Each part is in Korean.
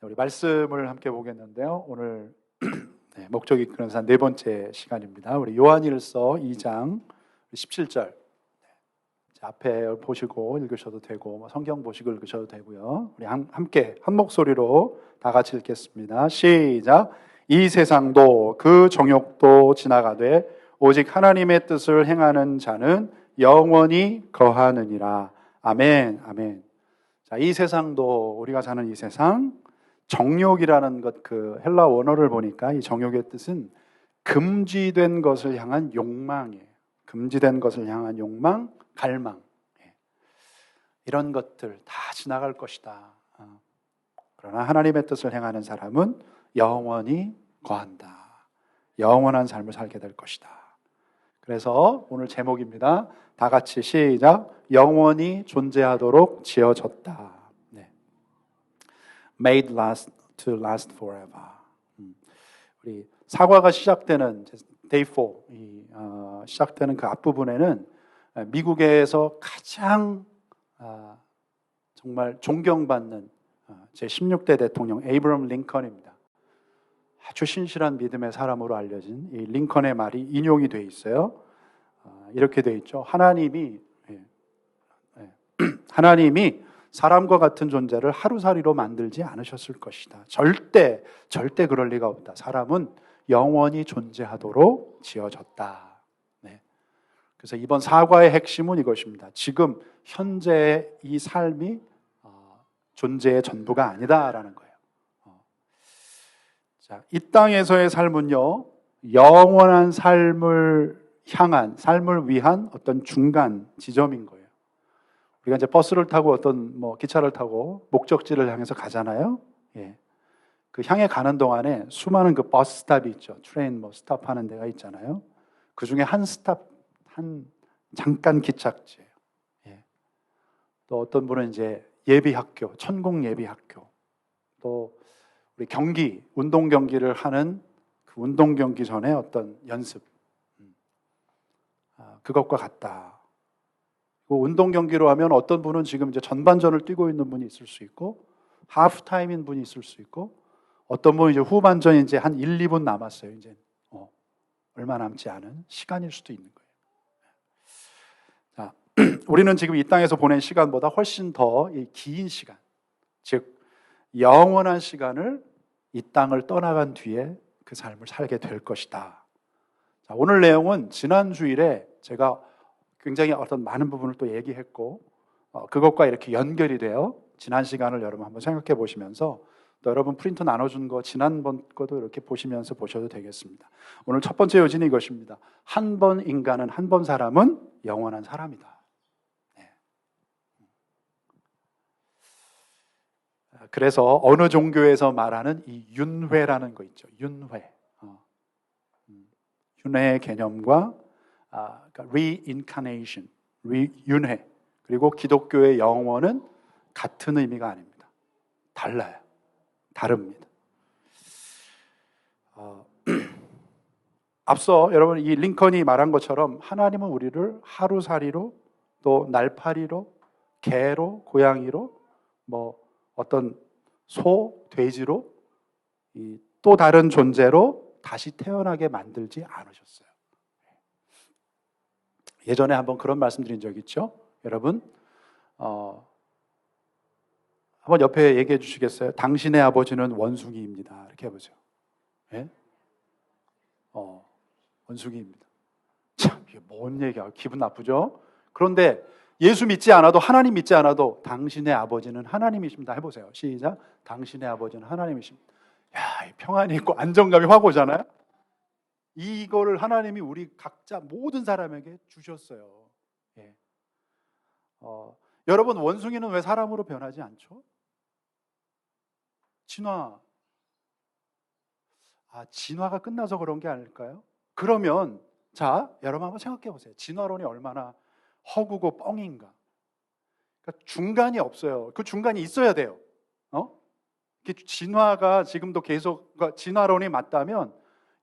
우리 말씀을 함께 보겠는데요. 오늘 목적이 그래서 네 번째 시간입니다. 우리 요한일서 2장 17절 앞에 보시고 읽으셔도 되고 성경 보시고 읽으셔도 되고요. 우리 함께 한 목소리로 다 같이 읽겠습니다. 시작. 이 세상도 그 정욕도 지나가되 오직 하나님의 뜻을 행하는 자는 영원히 거하느니라. 아멘. 아멘. 자, 이 세상도 우리가 사는 이 세상 정욕이라는 것, 그 헬라 원어를 보니까 이 정욕의 뜻은 금지된 것을 향한 욕망이에요. 금지된 것을 향한 욕망, 갈망. 이런 것들 다 지나갈 것이다. 그러나 하나님의 뜻을 행하는 사람은 영원히 거한다. 영원한 삶을 살게 될 것이다. 그래서 오늘 제목입니다. 다 같이 시작. 영원히 존재하도록 지어졌다. Made to last forever. 우리 사과가 시작되는 Day 4 시작되는 그 앞부분에는 미국에서 가장 정말 존경받는 제16대 대통령 에이브럼 링컨입니다. 아주 신실한 믿음의 사람으로 알려진 이 링컨의 말이 인용이 되어 있어요. 이렇게 되어 있죠. 하나님이 사람과 같은 존재를 하루살이로 만들지 않으셨을 것이다. 절대 그럴 리가 없다. 사람은 영원히 존재하도록 지어졌다. 그래서 이번 사과의 핵심은 이것입니다. 지금 현재의 이 삶이 존재의 전부가 아니다라는 거예요. 자, 이 땅에서의 삶은요, 영원한 삶을 향한, 삶을 위한 어떤 중간 지점인 거예요. 우리가 이제 버스를 타고 어떤 기차를 타고 목적지를 향해서 가잖아요. 그 향해 가는 동안에 수많은 그 버스 스탑이 있죠. 트레인 스탑하는 데가 있잖아요. 그 중에 한 잠깐 기착지예요. 또 어떤 분은 이제 예비학교, 천공 예비학교, 또 우리 경기, 운동 경기를 하는 그 운동 경기 전에 어떤 연습, 그것과 같다. 운동 경기로 하면 어떤 분은 지금 이제 전반전을 뛰고 있는 분이 있을 수 있고, 하프 타임인 분이 있을 수 있고, 어떤 분은 이제 후반전이 이제 한 1, 2분 남았어요. 이제 얼마 남지 않은 시간일 수도 있는 거예요. 자, 우리는 지금 이 땅에서 보낸 시간보다 훨씬 더 긴 시간, 즉 영원한 시간을 이 땅을 떠나간 뒤에 그 삶을 살게 될 것이다. 자, 오늘 내용은 지난 주일에 제가 굉장히 어떤 많은 부분을 또 얘기했고, 그것과 이렇게 연결이 돼요. 지난 시간을 여러분 한번 생각해 보시면서, 또 여러분 프린트 나눠준 거 지난번 것도 이렇게 보시면서 보셔도 되겠습니다. 오늘 첫 번째 요지는 이것입니다. 한 번 인간은, 한 번 사람은 영원한 사람이다. 그래서 어느 종교에서 말하는 이 윤회라는 거 있죠. 윤회. 윤회의 개념과 그러니까 reincarnation, 윤회, 그리고 기독교의 영원은 같은 의미가 아닙니다. 달라요. 다릅니다. 앞서 여러분 이 링컨이 말한 것처럼 하나님은 우리를 하루살이로, 또 날파리로, 개로, 고양이로, 어떤 소, 돼지로, 또 다른 존재로 다시 태어나게 만들지 않으셨어요. 예전에 한번 그런 말씀드린 적 있죠? 여러분, 한번 옆에 얘기해 주시겠어요? 당신의 아버지는 원숭이입니다. 이렇게 해보세요. 예? 원숭이입니다. 참, 이게 뭔 얘기야? 기분 나쁘죠? 그런데 예수 믿지 않아도, 하나님 믿지 않아도 당신의 아버지는 하나님이십니다. 해보세요. 시작. 당신의 아버지는 하나님이십니다. 야, 평안이 있고 안정감이 확 오잖아요? 이거를 하나님이 우리 각자 모든 사람에게 주셨어요. 여러분, 원숭이는 왜 사람으로 변하지 않죠? 진화가 끝나서 그런 게 아닐까요? 그러면 자, 여러분 한번 생각해 보세요. 진화론이 얼마나 허구고 뻥인가. 그러니까 중간이 없어요. 그 중간이 있어야 돼요. 진화가 지금도 계속, 그러니까 진화론이 맞다면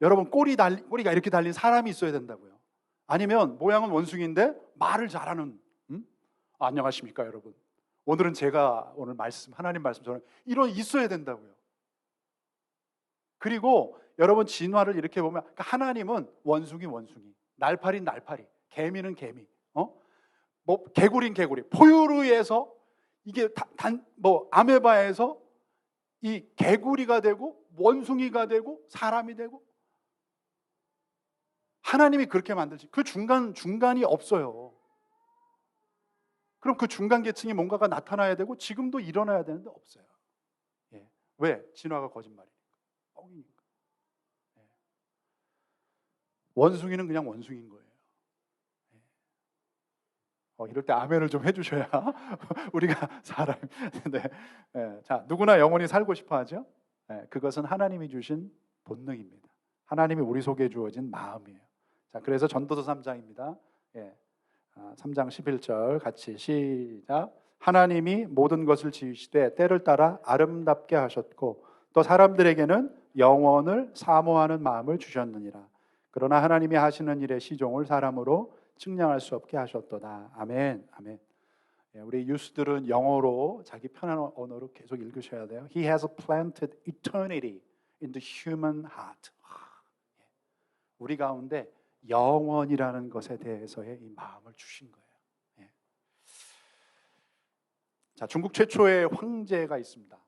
여러분 꼬리가 이렇게 달린 사람이 있어야 된다고요. 아니면 모양은 원숭이인데 말을 잘하는, 안녕하십니까 여러분. 오늘은 제가 오늘 하나님 말씀처럼 이런 있어야 된다고요. 그리고 여러분 진화를 이렇게 보면 하나님은 원숭이, 날파리는 날파리, 개미는 개미, 뭐 개구리는 개구리, 포유류에서 이게 아메바에서 이 개구리가 되고 원숭이가 되고 사람이 되고 하나님이 그렇게 만들지. 그 중간이 없어요. 그럼 그 중간 계층이 뭔가가 나타나야 되고 지금도 일어나야 되는데 없어요. 예. 왜? 진화가 거짓말이니까. 뻥이니까. 예. 원숭이는 그냥 원숭이인 거예요. 예. 이럴 때 아멘을 좀 해주셔야 우리가 사람. 네. 예. 자, 누구나 영원히 살고 싶어 하죠. 예. 그것은 하나님이 주신 본능입니다. 하나님이 우리 속에 주어진 마음이에요. 자, 그래서 전도서 3장입니다. 예. 3장 11절 같이 시작. 하나님이 모든 것을 지으시되 때를 따라 아름답게 하셨고 또 사람들에게는 영원을 사모하는 마음을 주셨느니라. 그러나 하나님이 하시는 일의 시종을 사람으로 측량할 수 없게 하셨도다. 아멘. 아멘. 우리 유스들은 영어로 자기 편한 언어로 계속 읽으셔야 돼요. He has planted eternity in the human heart. 우리 가운데 영원이라는 것에 대해서의 이 마음을 주신 거예요. 예. 자, 중국 최초의 황제가 있습니다.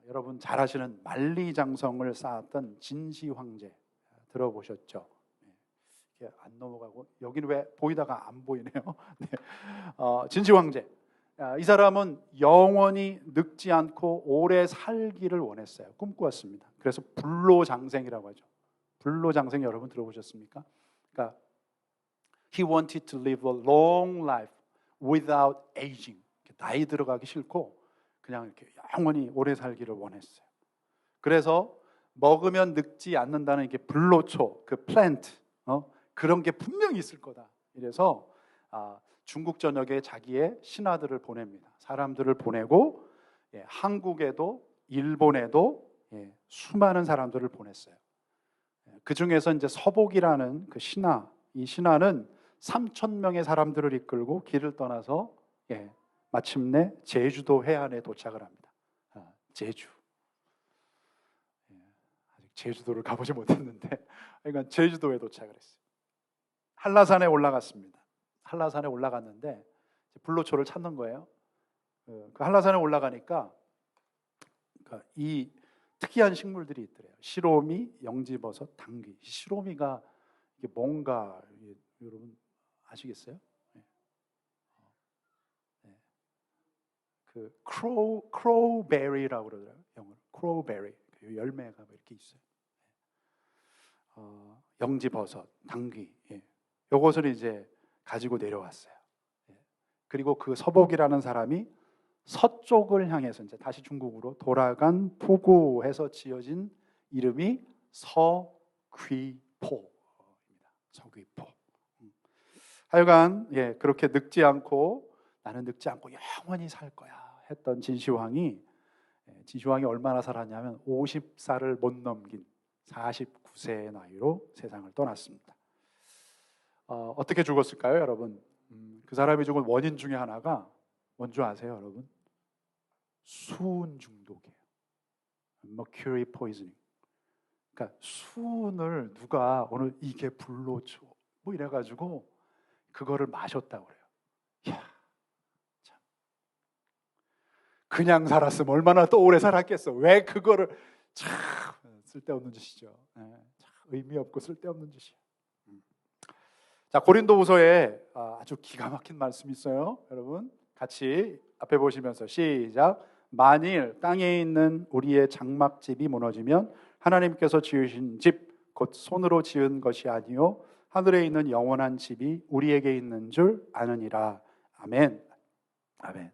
여러분 잘 아시는 만리장성을 쌓았던 진시 황제 들어보셨죠? 예. 안 넘어가고 여기는 왜 보이다가 안 보이네요. 네. 진시 황제. 이 사람은 영원히 늙지 않고 오래 살기를 원했어요. 꿈꾸었습니다. 그래서 불로장생이라고 하죠. 불로장생 여러분 들어보셨습니까? 그러니까 he wanted to live a long life without aging. 나이 들어가기 싫고 그냥 이렇게 영원히 오래 살기를 원했어요. 그래서 먹으면 늙지 않는다는 이게 불로초, 그 플랜트, 그런 게 분명히 있을 거다. 이래서 중국 전역에 자기의 신하들을 보냅니다. 사람들을 보내고 한국에도 일본에도 수많은 사람들을 보냈어요. 그 중에서 이제 서복이라는 그 신하, 이 신하는 3,000명의 사람들을 이끌고 길을 떠나서 마침내 제주도 해안에 도착을 합니다. 제주. 아직 제주도를 가보지 못했는데, 그러니까 제주도에 도착을 했어요. 한라산에 올라갔습니다. 한라산에 올라갔는데 불로초를 찾는 거예요. 그 한라산에 올라가니까 이 특이한 식물들이 있더래요. 시로미, 영지버섯, 당귀. 시로미가 이게 뭔가 여러분 아시겠어요? 네. 네. 그 크로우베리라고 그러더라고요. 영어로 크로우베리. 열매가 이렇게 있어요. 영지버섯, 당귀. 요것을 이제 가지고 내려왔어요. 그리고 그 서복이라는 사람이 서쪽을 향해서 이제 다시 중국으로 돌아간 포구에서 지어진 이름이 서귀포입니다. 서귀포. 하여간 그렇게 늙지 않고 나는 늙지 않고 영원히 살 거야 했던 진시황이 얼마나 살았냐면 50살을 못 넘긴 49세의 나이로 세상을 떠났습니다. 어떻게 죽었을까요, 여러분? 그 사람이 죽은 원인 중에 하나가 뭔지 아세요, 여러분? 수은 중독이에요. Mercury poisoning. 그러니까 수은을 누가 오늘 이게 불로초 뭐 이래가지고 그거를 마셨다고 그래요. 이야, 참. 그냥 살았으면 얼마나 또 오래 살았겠어. 왜 그거를 참 쓸데없는 짓이죠. 참 의미 없고 쓸데없는 짓이에요. 자, 고린도후서에 아주 기가 막힌 말씀이 있어요. 여러분 같이 앞에 보시면서 시작. 만일 땅에 있는 우리의 장막집이 무너지면 하나님께서 지으신 집 곧 손으로 지은 것이 아니요 하늘에 있는 영원한 집이 우리에게 있는 줄 아느니라. 아멘. 아멘.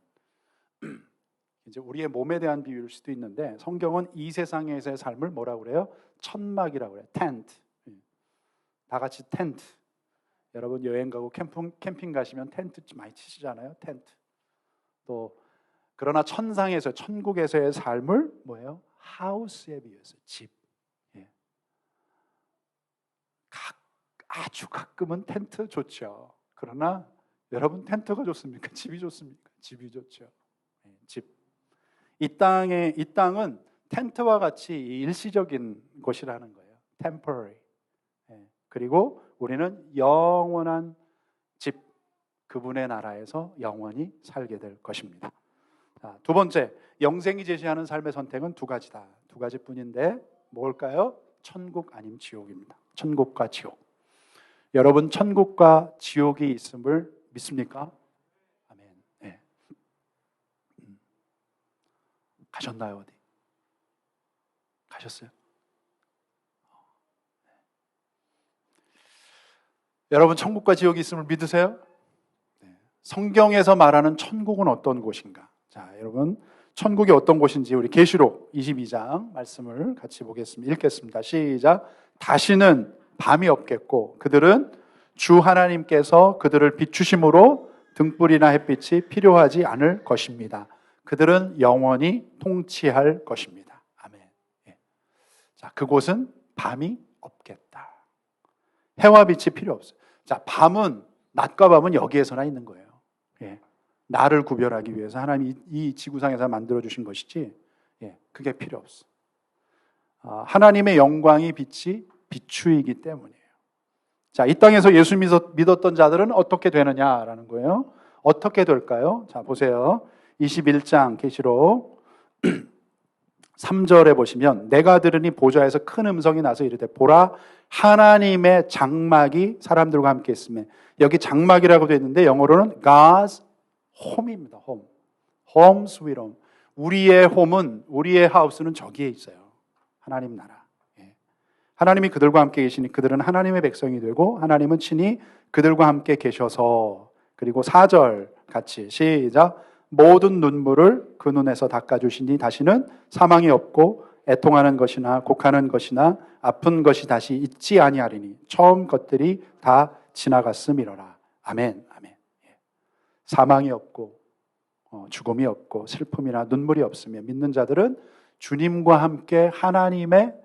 이제 우리의 몸에 대한 비유일 수도 있는데 성경은 이 세상에서의 삶을 뭐라고 그래요? 천막이라고 그래요. 텐트. 다 같이 텐트. 여러분 여행 가고 캠핑 가시면 텐트 많이 치시잖아요. 텐트. 또 그러나 천국에서의 삶을 뭐예요? 하우스에 비해서 집. 아주 가끔은 텐트 좋죠. 그러나 여러분 텐트가 좋습니까? 집이 좋습니까? 집이 좋죠. 집. 이 땅은 텐트와 같이 일시적인 곳이라는 거예요. temporary. 그리고 우리는 영원한 집, 그분의 나라에서 영원히 살게 될 것입니다. 자, 두 번째, 영생이 제시하는 삶의 선택은 두 가지다. 두 가지뿐인데 뭘까요? 천국 아님 지옥입니다. 천국과 지옥. 여러분 천국과 지옥이 있음을 믿습니까? 아멘. 네. 가셨나요 어디? 가셨어요? 여러분 천국과 지옥이 있음을 믿으세요? 네. 성경에서 말하는 천국은 어떤 곳인가? 자, 여러분 천국이 어떤 곳인지 우리 계시록 22장 말씀을 같이 보겠습니다. 읽겠습니다. 시작. 다시는 밤이 없겠고 그들은 주 하나님께서 그들을 비추심으로 등불이나 햇빛이 필요하지 않을 것입니다. 그들은 영원히 통치할 것입니다. 아멘. 예. 자, 그곳은 밤이 없겠다. 해와 빛이 필요 없어요. 자, 밤은 낮과 밤은 여기에서나 있는 거예요. 예. 나를 구별하기 위해서 하나님이 이 지구상에서 만들어 주신 것이지, 예, 그게 필요 없어. 하나님의 영광이 빛이 비추이기 때문이에요. 자, 이 땅에서 예수 믿었던 자들은 어떻게 되느냐라는 거예요. 어떻게 될까요? 자, 보세요. 21장 계시록 3절에 보시면 내가 들으니 보좌에서 큰 음성이 나서 이르되 보라 하나님의 장막이 사람들과 함께 있으며, 여기 장막이라고 되어 있는데 영어로는 God's home입니다. home. home sweet home. 우리의 홈은, 우리의 하우스는 저기에 있어요. 하나님 나라. 예. 하나님이 그들과 함께 계시니 그들은 하나님의 백성이 되고 하나님은 친히 그들과 함께 계셔서, 그리고 4절 같이 시작. 모든 눈물을 그 눈에서 닦아주시니 다시는 사망이 없고 애통하는 것이나 곡하는 것이나 아픈 것이 다시 있지 아니하리니 처음 것들이 다 지나갔음이로라. 아멘. 아멘. 사망이 없고 죽음이 없고 슬픔이나 눈물이 없으며 믿는 자들은 주님과 함께 하나님의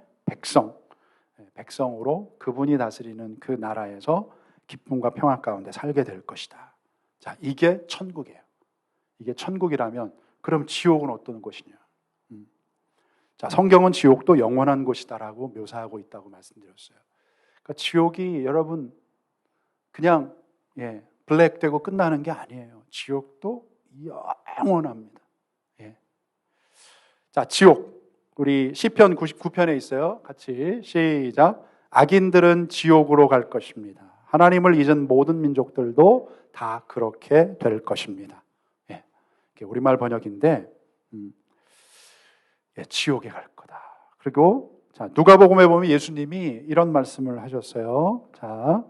백성으로 그분이 다스리는 그 나라에서 기쁨과 평화 가운데 살게 될 것이다. 자, 이게 천국이에요. 이게 천국이라면 그럼 지옥은 어떤 곳이냐? 자, 성경은 지옥도 영원한 곳이다라고 묘사하고 있다고 말씀드렸어요. 그러니까 지옥이 여러분 그냥 블랙되고 끝나는 게 아니에요. 지옥도 영원합니다. 예. 자, 지옥 우리 시편 99편에 있어요. 같이 시작. 악인들은 지옥으로 갈 것입니다. 하나님을 잊은 모든 민족들도 다 그렇게 될 것입니다. 예. 우리말 번역인데 지옥에 갈 거다. 그리고 자, 누가복음에 보면 예수님이 이런 말씀을 하셨어요. 자,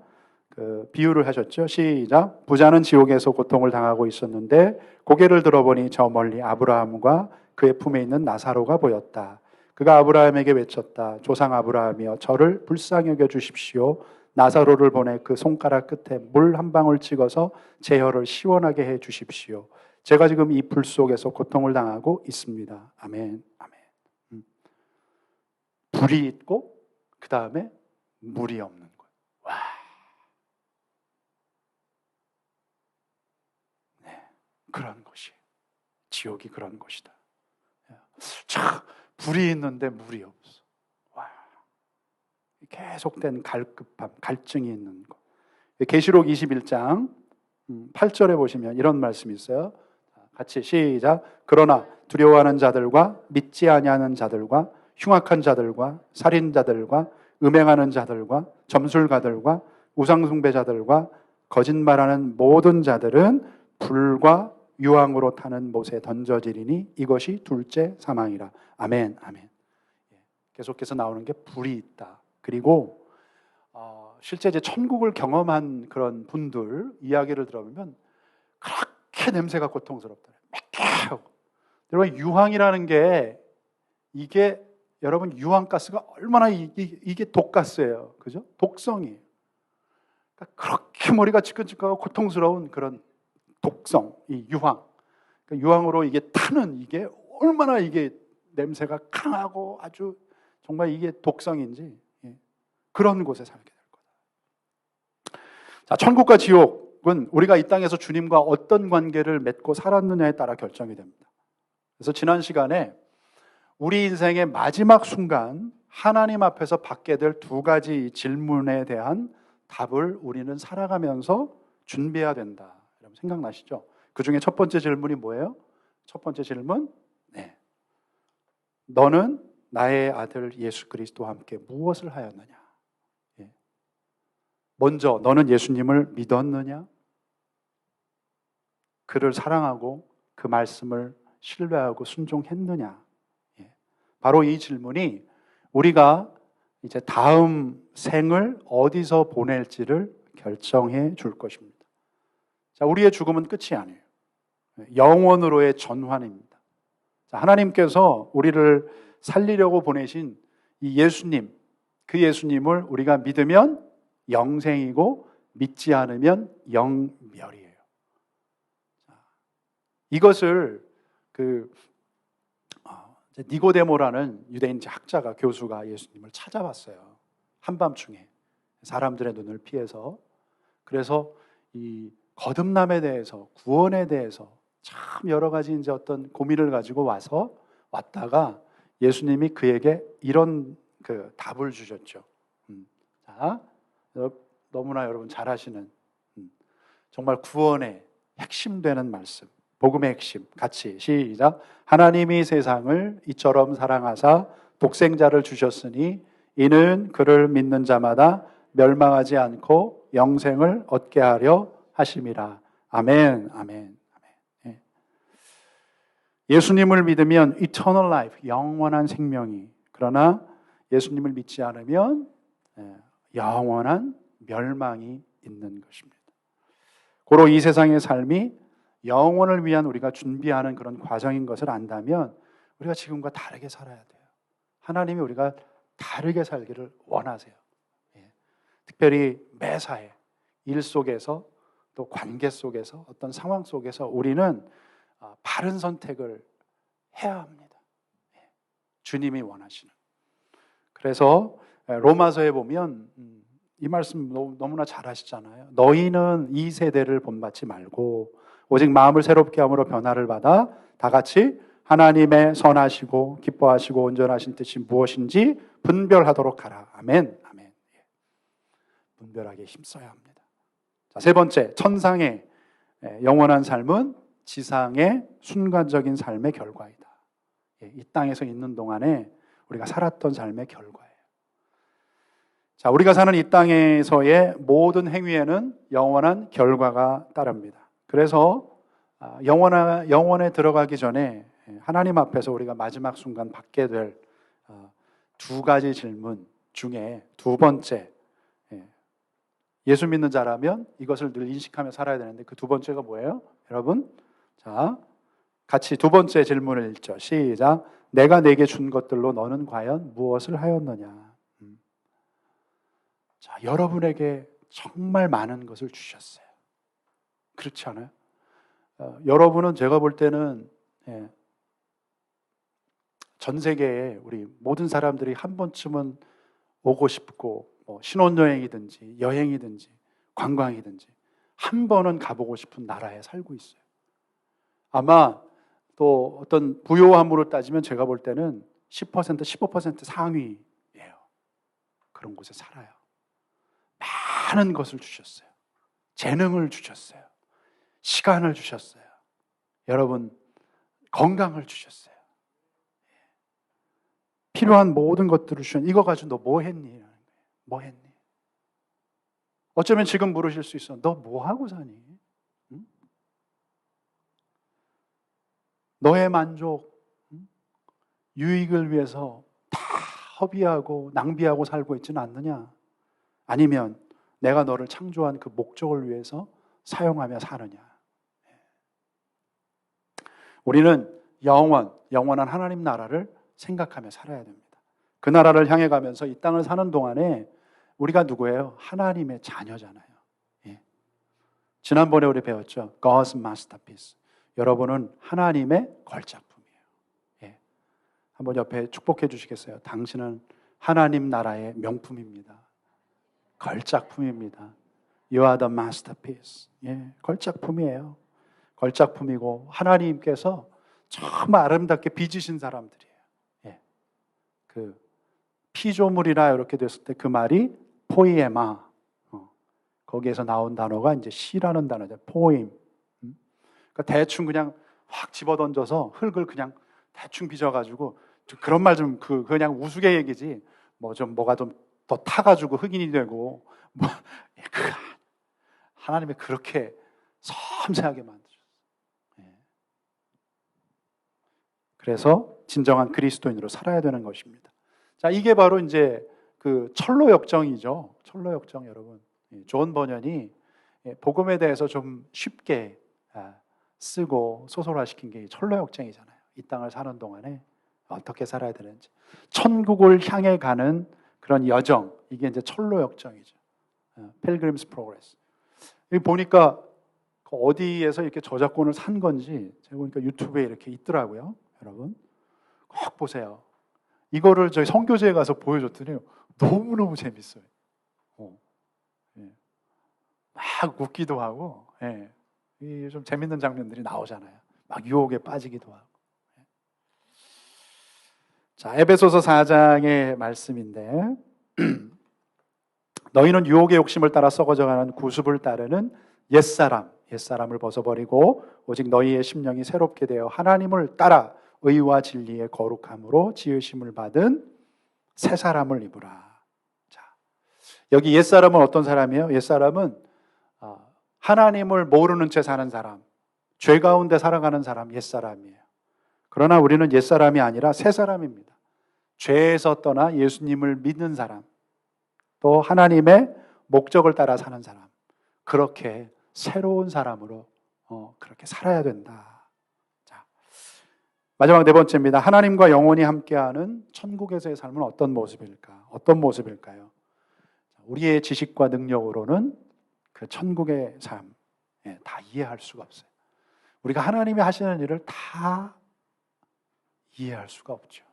비유를 하셨죠. 시작. 부자는 지옥에서 고통을 당하고 있었는데 고개를 들어보니 저 멀리 아브라함과 그의 품에 있는 나사로가 보였다. 그가 아브라함에게 외쳤다. 조상 아브라함이여 저를 불쌍히 여겨 주십시오. 나사로를 보내 그 손가락 끝에 물 한 방울 찍어서 제 혀를 시원하게 해 주십시오. 제가 지금 이 불 속에서 고통을 당하고 있습니다. 아멘. 아멘. 불이 있고 그 다음에 물이 없는 것. 와. 네, 그런 곳이 지옥이 그런 곳이다. 참 불이 있는데 물이 없어. 와. 계속된 갈급함, 갈증이 있는 것. 계시록 21장 8절에 보시면 이런 말씀이 있어요. 같이 시작. 그러나 두려워하는 자들과 믿지 아니하는 자들과 흉악한 자들과 살인자들과 음행하는 자들과 점술가들과 우상숭배자들과 거짓말하는 모든 자들은 불과 유황으로 타는 못에 던져지리니 이것이 둘째 사망이라. 아멘. 아멘. 계속해서 나오는 게 불이 있다. 그리고 실제 이제 천국을 경험한 그런 분들 이야기를 들어보면 그렇게 냄새가 고통스럽다. 매캐하고. 여러분 유황이라는 게 이게 여러분 유황가스가 얼마나 이게 독가스예요. 그죠? 독성이에요. 그러니까 그렇게 머리가 지끈지끈하고 고통스러운 그런 독성, 이 유황. 그러니까 유황으로 이게 타는 이게 얼마나 이게 냄새가 강하고 아주 정말 이게 독성인지 그런 곳에 살게 될 거다. 자, 천국과 지옥은 우리가 이 땅에서 주님과 어떤 관계를 맺고 살았느냐에 따라 결정이 됩니다. 그래서 지난 시간에 우리 인생의 마지막 순간 하나님 앞에서 받게 될 두 가지 질문에 대한 답을 우리는 살아가면서 준비해야 된다. 여러분 생각나시죠? 그 중에 첫 번째 질문이 뭐예요? 첫 번째 질문, 너는 나의 아들 예수 그리스도와 함께 무엇을 하였느냐? 먼저 너는 예수님을 믿었느냐? 그를 사랑하고 그 말씀을 신뢰하고 순종했느냐? 바로 이 질문이 우리가 이제 다음 생을 어디서 보낼지를 결정해 줄 것입니다. 자, 우리의 죽음은 끝이 아니에요. 영원으로의 전환입니다. 자, 하나님께서 우리를 살리려고 보내신 이 예수님, 그 예수님을 우리가 믿으면 영생이고 믿지 않으면 영멸이에요. 자, 이것을 니고데모라는 유대인 학자가, 교수가 예수님을 찾아봤어요. 한밤중에 사람들의 눈을 피해서. 그래서 이 거듭남에 대해서, 구원에 대해서 참 여러 가지 이제 어떤 고민을 가지고 왔다가 예수님이 그에게 이런 답을 주셨죠. 자, 너무나 여러분 잘 아시는 정말 구원의 핵심 되는 말씀, 복음의 핵심, 같이 시작. 하나님이 세상을 이처럼 사랑하사 독생자를 주셨으니 이는 그를 믿는 자마다 멸망하지 않고 영생을 얻게 하려 하심이라. 아멘, 아멘, 아멘. 예수님을 믿으면 eternal life, 영원한 생명이, 그러나 예수님을 믿지 않으면 영원한 멸망이 있는 것입니다. 고로 이 세상의 삶이 영원을 위한 우리가 준비하는 그런 과정인 것을 안다면 우리가 지금과 다르게 살아야 돼요. 하나님이 우리가 다르게 살기를 원하세요. 특별히 매사에 일 속에서 또 관계 속에서 어떤 상황 속에서 우리는 바른 선택을 해야 합니다. 주님이 원하시는. 그래서 로마서에 보면 이 말씀 너무나 잘 하시잖아요. 너희는 이 세대를 본받지 말고 오직 마음을 새롭게 함으로 변화를 받아 다 같이 하나님의 선하시고 기뻐하시고 온전하신 뜻이 무엇인지 분별하도록 하라. 아멘, 아멘. 분별하게 힘써야 합니다. 자, 세 번째, 천상의 영원한 삶은 지상의 순간적인 삶의 결과이다. 이 땅에서 있는 동안에 우리가 살았던 삶의 결과예요. 자, 우리가 사는 이 땅에서의 모든 행위에는 영원한 결과가 따릅니다. 그래서 영원에 들어가기 전에 하나님 앞에서 우리가 마지막 순간 받게 될 두 가지 질문 중에 두 번째, 예수 믿는 자라면 이것을 늘 인식하며 살아야 되는데 그 두 번째가 뭐예요? 여러분, 자, 같이 두 번째 질문을 읽죠. 시작. 내가 내게 준 것들로 너는 과연 무엇을 하였느냐? 자, 여러분에게 정말 많은 것을 주셨어요. 그렇지 않아요? 여러분은 제가 볼 때는 전 세계에 우리 모든 사람들이 한 번쯤은 오고 싶고 신혼여행이든지 여행이든지 관광이든지 한 번은 가보고 싶은 나라에 살고 있어요. 아마 또 어떤 부요함으로 따지면 제가 볼 때는 10%, 15% 상위예요. 그런 곳에 살아요. 많은 것을 주셨어요. 재능을 주셨어요. 시간을 주셨어요. 여러분, 건강을 주셨어요. 필요한 모든 것들을 주셨는데 이거 가지고 너 뭐 했니? 뭐 했니? 어쩌면 지금 물으실 수 있어. 너 뭐 하고 사니? 응? 너의 만족, 유익을 위해서 다 허비하고 낭비하고 살고 있지는 않느냐? 아니면 내가 너를 창조한 그 목적을 위해서 사용하며 사느냐? 우리는 영원한 하나님 나라를 생각하며 살아야 됩니다. 그 나라를 향해 가면서 이 땅을 사는 동안에 우리가 누구예요? 하나님의 자녀잖아요. 지난번에 우리 배웠죠. God's masterpiece. 여러분은 하나님의 걸작품이에요. 한번 옆에 축복해 주시겠어요? 당신은 하나님 나라의 명품입니다. 걸작품입니다. You are the masterpiece. 걸작품이에요. 걸작품이고 하나님께서 정말 아름답게 빚으신 사람들이에요. 그 피조물이라 이렇게 됐을 때 그 말이 포이에마. 거기에서 나온 단어가 이제 시라는 단어죠. 포임. 그러니까 대충 그냥 확 집어던져서 흙을 그냥 대충 빚어가지고 그런 말 좀 그냥 우스개 얘기지. 뭐가 좀 더 타가지고 흑인이 되고 하나님이 그렇게 섬세하게 만드셨어요. 그래서 진정한 그리스도인으로 살아야 되는 것입니다. 자, 이게 바로 이제 그 철로 역정이죠. 철로 역정 여러분. 존 버년이 복음에 대해서 좀 쉽게 쓰고 소설화시킨 게 철로 역정이잖아요. 이 땅을 사는 동안에 어떻게 살아야 되는지, 천국을 향해 가는 그런 여정, 이게 이제 철로 역정이죠. Pilgrim's Progress. 여기 보니까 어디에서 이렇게 저작권을 산 건지 제가 보니까 유튜브에 이렇게 있더라고요. 여러분 꼭 보세요. 이거를 저희 선교제에 가서 보여줬더니 너무너무 재밌어요. 막 웃기도 하고, 좀 재밌는 장면들이 나오잖아요. 막 유혹에 빠지기도 하고. 자, 에베소서 4장의 말씀인데 너희는 유혹의 욕심을 따라 썩어져가는 구습을 따르는 옛사람을 벗어버리고 오직 너희의 심령이 새롭게 되어 하나님을 따라 의와 진리의 거룩함으로 지으심을 받은 새 사람을 입으라. 자, 여기 옛사람은 어떤 사람이에요? 옛사람은 하나님을 모르는 채 사는 사람, 죄 가운데 살아가는 사람, 옛사람이에요. 그러나 우리는 옛사람이 아니라 새 사람입니다. 죄에서 떠나 예수님을 믿는 사람, 또 하나님의 목적을 따라 사는 사람, 그렇게 새로운 사람으로 그렇게 살아야 된다. 자, 마지막 네 번째입니다. 하나님과 영원히 함께하는 천국에서의 삶은 어떤 모습일까? 어떤 모습일까요? 우리의 지식과 능력으로는 그 천국의 삶 다 이해할 수가 없어요. 우리가 하나님이 하시는 일을 다 이해할 수가 없죠.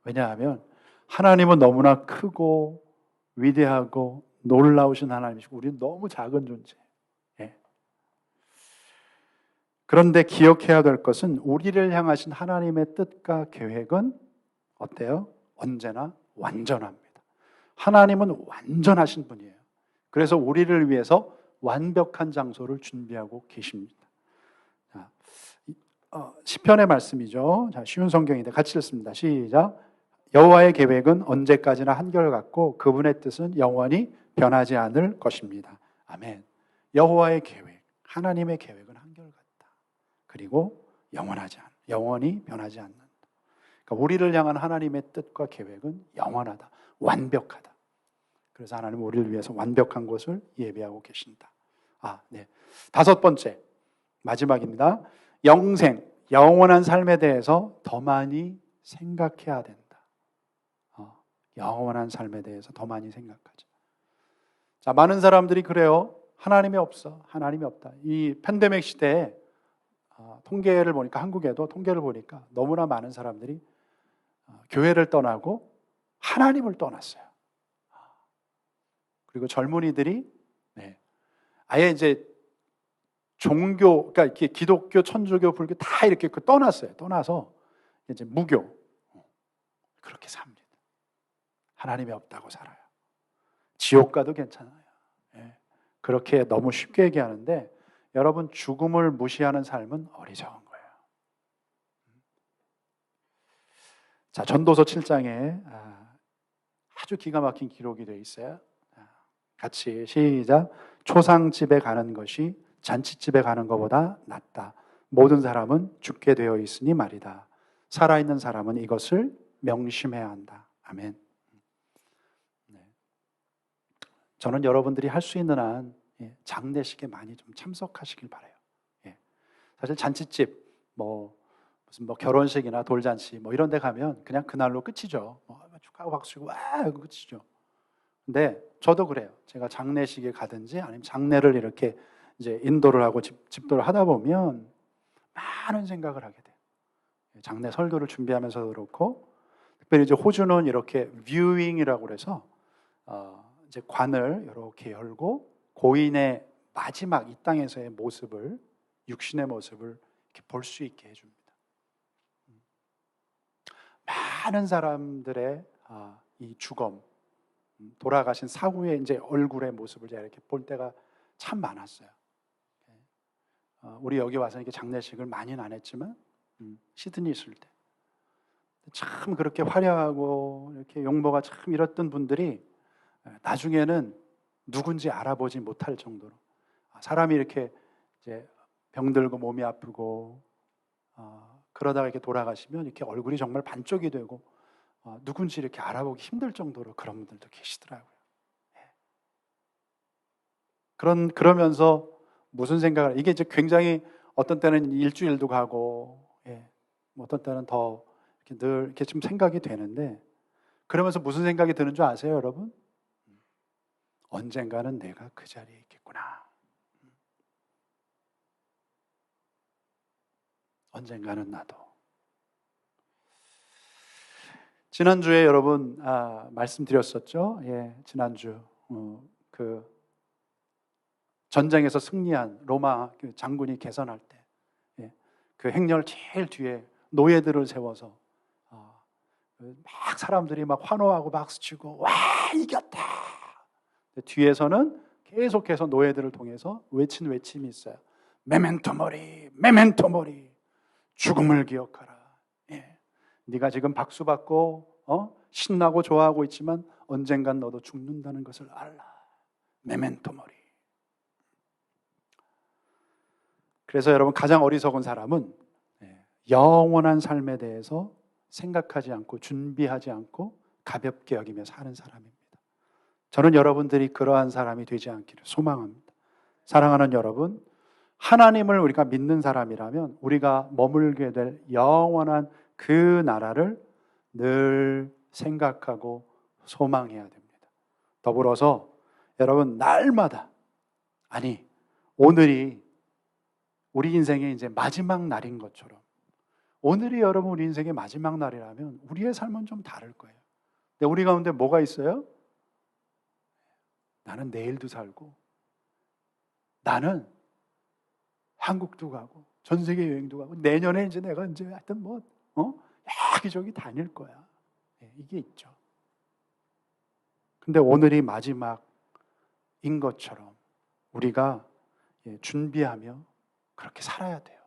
왜냐하면 하나님은 너무나 크고 위대하고 놀라우신 하나님이시고 우리는 너무 작은 존재예요. 그런데 기억해야 될 것은 우리를 향하신 하나님의 뜻과 계획은 어때요? 언제나 완전합니다. 하나님은 완전하신 분이에요. 그래서 우리를 위해서 완벽한 장소를 준비하고 계십니다. 시편의 말씀이죠. 자, 쉬운 성경인데 같이 읽습니다. 시작. 여호와의 계획은 언제까지나 한결같고 그분의 뜻은 영원히 변하지 않을 것입니다. 아멘. 여호와의 계획, 하나님의 계획은 한결같다. 그리고 영원히 변하지 않는다. 그러니까 우리를 향한 하나님의 뜻과 계획은 영원하다, 완벽하다. 그래서 하나님은 우리를 위해서 완벽한 곳을 예비하고 계신다. 네. 다섯 번째, 마지막입니다. 영원한 삶에 대해서 더 많이 생각해야 된다. 영원한 삶에 대해서 더 많이 생각하죠. 자, 많은 사람들이 그래요. 하나님이 없어. 하나님이 없다. 이 팬데믹 시대에 통계를 보니까 한국에도 통계를 보니까 너무나 많은 사람들이 교회를 떠나고 하나님을 떠났어요. 그리고 젊은이들이 아예 이제 종교, 그러니까 이렇게 기독교, 천주교, 불교 다 이렇게 떠났어요. 떠나서 이제 무교 그렇게 삽니다. 하나님이 없다고 살아요. 지옥 가도 괜찮아요. 그렇게 너무 쉽게 얘기하는데 여러분, 죽음을 무시하는 삶은 어리석은 거예요. 자, 전도서 7장에 아주 기가 막힌 기록이 되어 있어요. 같이 시작. 초상집에 가는 것이 잔치집에 가는 것보다 낫다. 모든 사람은 죽게 되어 있으니 말이다. 살아있는 사람은 이것을 명심해야 한다. 아멘. 저는 여러분들이 할 수 있는 한 장례식에 많이 좀 참석하시길 바라요. 사실 잔치집, 무슨 결혼식이나 돌잔치 이런 데 가면 그냥 그날로 끝이죠. 축하하고 박수 치고 하고 끝이죠. 근데 저도 그래요. 제가 장례식에 가든지 아니면 장례를 이렇게 이제 인도를 하고 집도를 하다 보면 많은 생각을 하게 돼요. 장례 설교를 준비하면서도 그렇고, 특별히 이제 호주는 이렇게 뷰잉이라고 그래서 이제 관을 이렇게 열고 고인의 마지막 이 땅에서의 모습을, 육신의 모습을 이렇게 볼 수 있게 해줍니다. 많은 사람들의 이 죽음, 돌아가신 사후의 이제 얼굴의 모습을 제가 이렇게 볼 때가 참 많았어요. 우리 여기 와서 이렇게 장례식을 많이는 안 했지만 시드니 있을 때 참 그렇게 화려하고 이렇게 용모가 참 이랬던 분들이 나중에는 누군지 알아보지 못할 정도로 사람이 이렇게 이제 병들고 몸이 아프고 그러다가 이렇게 돌아가시면 이렇게 얼굴이 정말 반쪽이 되고 누군지 이렇게 알아보기 힘들 정도로 그런 분들도 계시더라고요. 그러면서 무슨 생각을 이게 이제 굉장히 어떤 때는 일주일도 가고 어떤 때는 더 이렇게 늘 이렇게 좀 생각이 되는데 그러면서 무슨 생각이 드는 줄 아세요, 여러분? 언젠가는 내가 그 자리에 있겠구나. 언젠가는 나도. 지난주에 여러분 말씀드렸었죠. 지난주 그 전쟁에서 승리한 로마 그 장군이 개선할 때 그 행렬 제일 뒤에 노예들을 세워서 막 사람들이 막 환호하고 박수치고 와 이겼다. 뒤에서는 계속해서 노예들을 통해서 외친 외침이 있어요. 메멘토 모리, 메멘토 모리. 죽음을 기억하라. 네가 지금 박수 받고 신나고 좋아하고 있지만 언젠간 너도 죽는다는 것을 알라. 메멘토 모리. 그래서 여러분 가장 어리석은 사람은 영원한 삶에 대해서 생각하지 않고 준비하지 않고 가볍게 여기며 사는 사람입니다. 저는 여러분들이 그러한 사람이 되지 않기를 소망합니다. 사랑하는 여러분, 하나님을 우리가 믿는 사람이라면 우리가 머물게 될 영원한 그 나라를 늘 생각하고 소망해야 됩니다. 더불어서 여러분 날마다 오늘이 우리 인생의 이제 마지막 날인 것처럼 오늘이 여러분 우리 인생의 마지막 날이라면 우리의 삶은 좀 다를 거예요. 근데 우리 가운데 뭐가 있어요? 나는 내일도 살고 나는 한국도 가고 전 세계 여행도 가고 내년에 이제 내가 이제 하여튼 여기저기 다닐 거야. 이게 있죠. 근데 오늘이 마지막인 것처럼 우리가 준비하며 그렇게 살아야 돼요.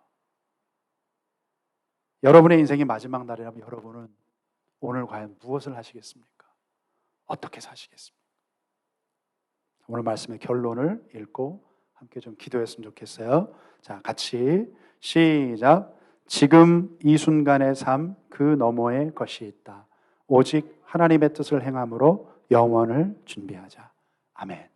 여러분의 인생이 마지막 날이라면 여러분은 오늘 과연 무엇을 하시겠습니까? 어떻게 사시겠습니까? 오늘 말씀의 결론을 읽고 함께 좀 기도했으면 좋겠어요. 자, 같이 시작. 지금 이 순간의 삶 그 너머에 것이 있다. 오직 하나님의 뜻을 행함으로 영원을 준비하자. 아멘.